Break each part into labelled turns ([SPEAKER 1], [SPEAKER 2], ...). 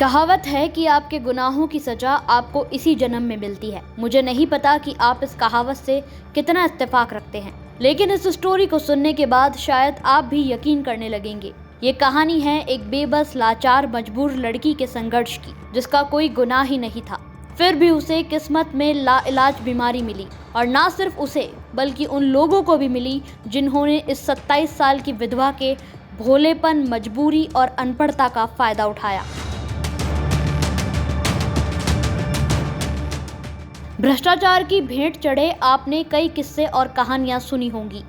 [SPEAKER 1] कहावत है कि आपके गुनाहों की सजा आपको इसी जन्म में मिलती है। मुझे नहीं पता कि आप इस कहावत से कितना इत्तेफाक रखते हैं, लेकिन इस स्टोरी को सुनने के बाद शायद आप भी यकीन करने लगेंगे। ये कहानी है एक बेबस, लाचार, मजबूर लड़की के संघर्ष की, जिसका कोई गुनाह ही नहीं था। फिर भी उसे किस्मत में लाइलाज बीमारी मिली, और ना सिर्फ उसे बल्कि उन लोगों को भी मिली जिन्होंने इस 27 साल की विधवा के भोलेपन, मजबूरी और अनपढ़ता का फायदा उठाया। भ्रष्टाचार की भेंट चढ़े आपने कई किस्से और कहानियां सुनी होंगी।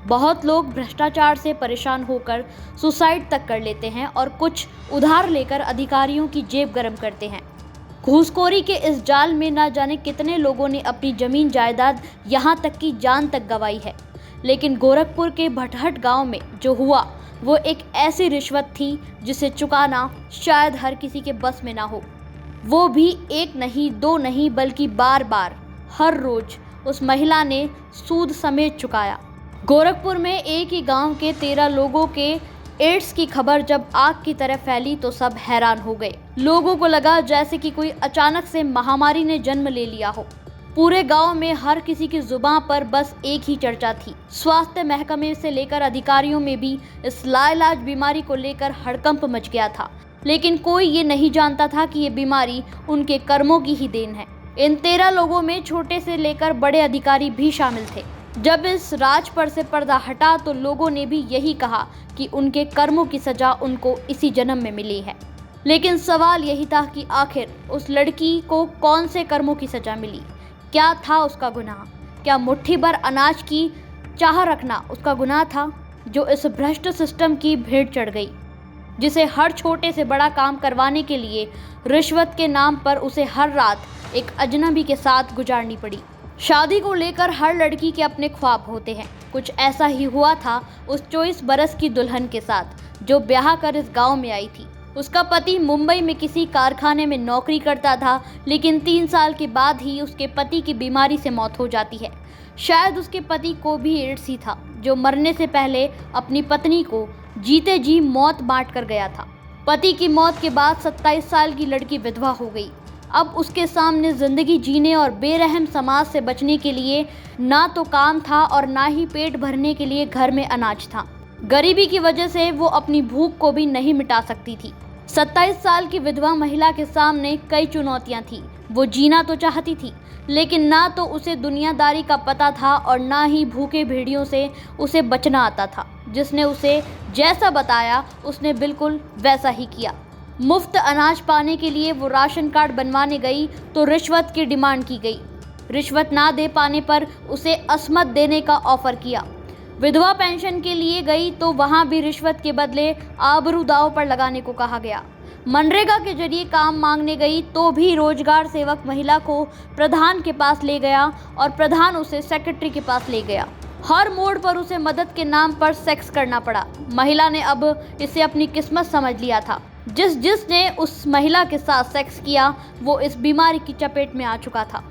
[SPEAKER 1] बहुत लोग भ्रष्टाचार से परेशान होकर सुसाइड तक कर लेते हैं और कुछ उधार लेकर अधिकारियों की जेब गर्म करते हैं। घूसखोरी के इस जाल में ना जाने कितने लोगों ने अपनी जमीन जायदाद, यहाँ तक कि जान तक गंवाई है। लेकिन गोरखपुर के भटहट गांव में जो हुआ वो एक ऐसी रिश्वत थी जिसे चुकाना शायद हर किसी के बस में ना हो। वो भी एक नहीं, दो नहीं, बल्कि बार बार, हर रोज उस महिला ने सूद समेत चुकाया। गोरखपुर में एक ही गांव के 13 लोगों के एड्स की खबर जब आग की तरह फैली तो सब हैरान हो गए। लोगों को लगा जैसे कि कोई अचानक से महामारी ने जन्म ले लिया हो। पूरे गांव में हर किसी की जुबान पर बस एक ही चर्चा थी। स्वास्थ्य महकमे से लेकर अधिकारियों में भी इस लाइलाज बीमारी को लेकर हड़कंप मच गया था। लेकिन कोई ये नहीं जानता था कि ये बीमारी उनके कर्मों की ही देन है। इन 13 लोगों में छोटे से लेकर बड़े अधिकारी भी शामिल थे। जब इस राज पर से पर्दा हटा तो लोगों ने भी यही कहा कि उनके कर्मों की सजा उनको इसी जन्म में मिली है। लेकिन सवाल यही था कि आखिर उस लड़की को कौन से कर्मों की सजा मिली? क्या था उसका गुनाह? क्या मुट्ठी भर अनाज की चाह रखना उसका गुनाह था, जो इस भ्रष्ट सिस्टम की भेंट चढ़ गई, जिसे हर छोटे से बड़ा काम करवाने के लिए रिश्वत के नाम पर उसे हर रात एक अजनबी के साथ गुजारनी पड़ी? शादी को लेकर हर लड़की के अपने ख्वाब होते हैं। कुछ ऐसा ही हुआ था उस 24 बरस की दुल्हन के साथ जो ब्याह कर इस गांव में आई थी। उसका पति मुंबई में किसी कारखाने में नौकरी करता था, लेकिन 3 साल के बाद ही उसके पति की बीमारी से मौत हो जाती है। शायद उसके पति को भी एड्स ही था, जो मरने से पहले अपनी पत्नी को जीते जी मौत बांट कर गया था। पति की मौत के बाद 27 साल की लड़की विधवा हो गई। अब उसके सामने जिंदगी जीने और बेरहम समाज से बचने के लिए ना तो काम था और ना ही पेट भरने के लिए घर में अनाज था। गरीबी की वजह से वो अपनी भूख को भी नहीं मिटा सकती थी। 27 साल की विधवा महिला के सामने कई चुनौतियां थी। वो जीना तो चाहती थी, लेकिन ना तो उसे दुनियादारी का पता था और ना ही भूखे भेड़ियों से उसे बचना आता था। जिसने उसे जैसा बताया उसने बिल्कुल वैसा ही किया। मुफ्त अनाज पाने के लिए वो राशन कार्ड बनवाने गई तो रिश्वत की डिमांड की गई। रिश्वत ना दे पाने पर उसे असमत देने का ऑफर किया। विधवा पेंशन के लिए गई तो वहां भी रिश्वत के बदले आबरू दांव पर लगाने को कहा गया। मनरेगा के जरिए काम मांगने गई तो भी रोजगार सेवक महिला को प्रधान के पास ले गया और प्रधान उसे सेक्रेटरी के पास ले गया। हर मोड़ पर उसे मदद के नाम पर सेक्स करना पड़ा। महिला ने अब इसे अपनी किस्मत समझ लिया था। जिसने उस महिला के साथ सेक्स किया वो इस बीमारी की चपेट में आ चुका था।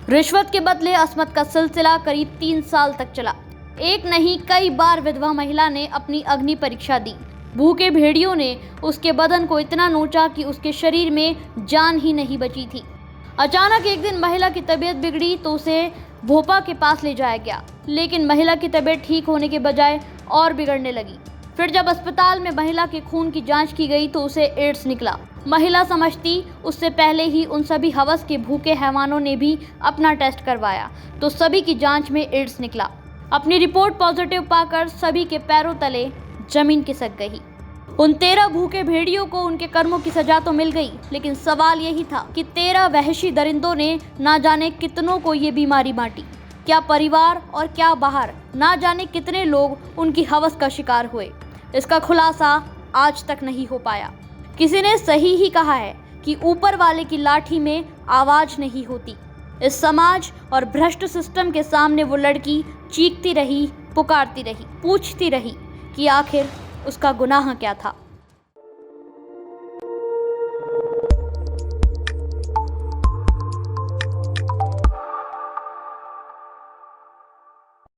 [SPEAKER 1] रिश्वत के बदले असमत का सिलसिला करीब 3 साल तक चला। एक नहीं, कई बार विधवा महिला ने अपनी अग्नि परीक्षा दी। भूखे भेड़ियों ने उसके बदन को इतना नोचा कि उसके शरीर में जान ही नहीं बची थी। अचानक एक दिन महिला की तबीयत बिगड़ी तो उसे भोपा के पास ले जाया गया, लेकिन महिला की तबीयत ठीक होने के बजाय और बिगड़ने लगी। फिर जब अस्पताल में महिला के खून की जांच की गई तो उसे एड्स निकला। महिला समझती उससे पहले ही उन सभी हवस के भूखे हैवानों ने भी अपना टेस्ट करवाया तो सभी की जांच में एड्स निकला। अपनी रिपोर्ट पॉजिटिव पाकर सभी के पैरों तले जमीन खिसक गई। उन 13 भूखे भेड़ियों को उनके कर्मों की सजा तो मिल गई, लेकिन सवाल यही था कि 13 वहशी दरिंदों ने ना जाने कितनों को ये बीमारी बांटी। क्या परिवार और क्या बाहर, ना जाने कितने लोग उनकी हवस का शिकार हुए। इसका खुलासा आज तक नहीं हो पाया। किसी ने सही ही कहा है कि ऊपर वाले की लाठी में आवाज नहीं होती। इस समाज और भ्रष्ट सिस्टम के सामने वो लड़की चीखती रही, पुकारती रही, पूछती रही कि आखिर उसका गुनाह क्या था।